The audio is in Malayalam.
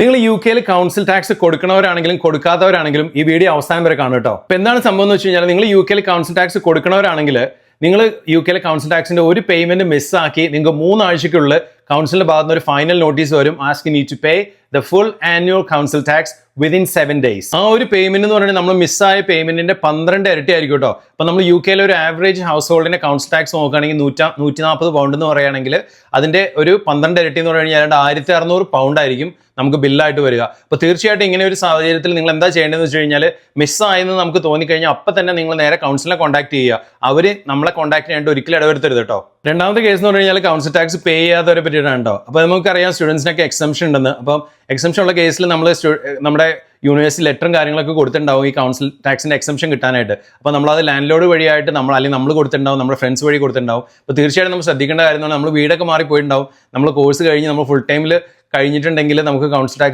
നിങ്ങൾ യു കെയിൽ കൗൺസിൽ ടാക്സ് കൊടുക്കുന്നവരാണെങ്കിലും കൊടുക്കാത്തവരാണെങ്കിലും ഈ വീഡിയോ അവസാനം വരെ കാണും കേട്ടോ. അപ്പോൾ എന്താണ് സംഭവം എന്ന് വെച്ച് കഴിഞ്ഞാൽ നിങ്ങൾ യു കെയിൽ കൗൺസിൽ ടാക്സ് കൊടുക്കുന്നവരാണെങ്കിൽ നിങ്ങൾ യു കെയിലെ കൗൺസിൽ ടാക്സിന്റെ ഒരു പേയ്മെന്റ് മിസ്സാക്കി നിങ്ങൾക്ക് 3 ആഴ്ചയ്ക്കുള്ളിൽ കൗൺസിലിന്റെ ഭാഗത്ത് നിന്ന് ഒരു ഫൈനൽ നോട്ടീസ് വരും. Asking you to pay the full annual council tax within 7 days. ആ ഒരു പേയ്മെന്റ് എന്ന് പറയുന്നത് നമ്മൾ മിസ്സായ പേയ്മെന്റിന്റെ 12 ഇരട്ടി ആയിരിക്കും കേട്ടോ. അപ്പൊ നമ്മൾ യു കെയിലെ ഒരു ആവറേജ് ഹൗസ് ഹോൾഡിന്റെ കൗൺസിൽ ടാക്സ് നോക്കുകയാണെങ്കിൽ 140 പൗണ്ട് എന്ന് പറയുകയാണെങ്കിൽ അതിന്റെ ഒരു 12 ഇരട്ടി എന്ന് പറഞ്ഞു കഴിഞ്ഞാൽ 1600 പൗണ്ട് ആയിരിക്കും നമുക്ക് ബില്ലായിട്ട് വരിക. അപ്പോൾ തീർച്ചയായിട്ടും ഇങ്ങനെ ഒരു സാഹചര്യത്തിൽ നിങ്ങൾ എന്താ ചെയ്യേണ്ടതെന്ന് വെച്ച് കഴിഞ്ഞാൽ മിസ്സായെന്ന് നമുക്ക് തോന്നിക്കഴിഞ്ഞാൽ അപ്പം തന്നെ നിങ്ങൾ നേരെ കൗൺസിലിനെ കോൺടാക്ട് ചെയ്യുക. അവർ നമ്മളെ കോൺടാക്ട് ചെയ്യാനായിട്ട് ഒരിക്കലും ഇടവരുത്തരുത് കേട്ടോ. രണ്ടാമത്തെ കേസ് എന്ന് പറഞ്ഞു കഴിഞ്ഞാൽ കൗൺസിൽ ടാക്സ് പേ ചെയ്യാത്തവരെ പറ്റിയിട്ടാണ് കേട്ടോ. അപ്പോൾ നമുക്കറിയാം സ്റ്റുഡൻസിനൊക്കെ എക്സംഷൻ ഉണ്ടെന്ന്. അപ്പം എക്സംഷൻ ഉള്ള കേസിൽ നമ്മൾ നമ്മുടെ യൂണിവേഴ്സിറ്റി ലെറ്ററും കാര്യങ്ങളൊക്കെ കൊടുത്തിട്ടുണ്ടാവും ഈ കൗൺസിൽ ടാക്സിന്റെ എക്സംഷൻ കിട്ടാനായിട്ട്. അപ്പോൾ നമ്മളത് ലാൻഡ് ലോഡ് വഴിയായിട്ട് അല്ലെങ്കിൽ നമ്മൾ കൊടുത്തിട്ടുണ്ടാവും, നമ്മുടെ ഫ്രണ്ട്സ് വഴി കൊടുത്തിട്ടുണ്ടാവും. അപ്പോൾ തീർച്ചയായിട്ടും നമ്മൾ ശ്രദ്ധിക്കേണ്ട കാര്യം എന്ന് പറഞ്ഞാൽ നമ്മൾ വീടൊക്കെ മാറിപ്പോയിട്ടുണ്ടാവും, നമ്മൾ കോഴ്സ് കഴിഞ്ഞ് നമ്മൾ ഫുൾ ടൈമിൽ കഴിഞ്ഞിട്ടുണ്ടെങ്കിൽ നമുക്ക് കൗൺസിൽ ടാക്സ്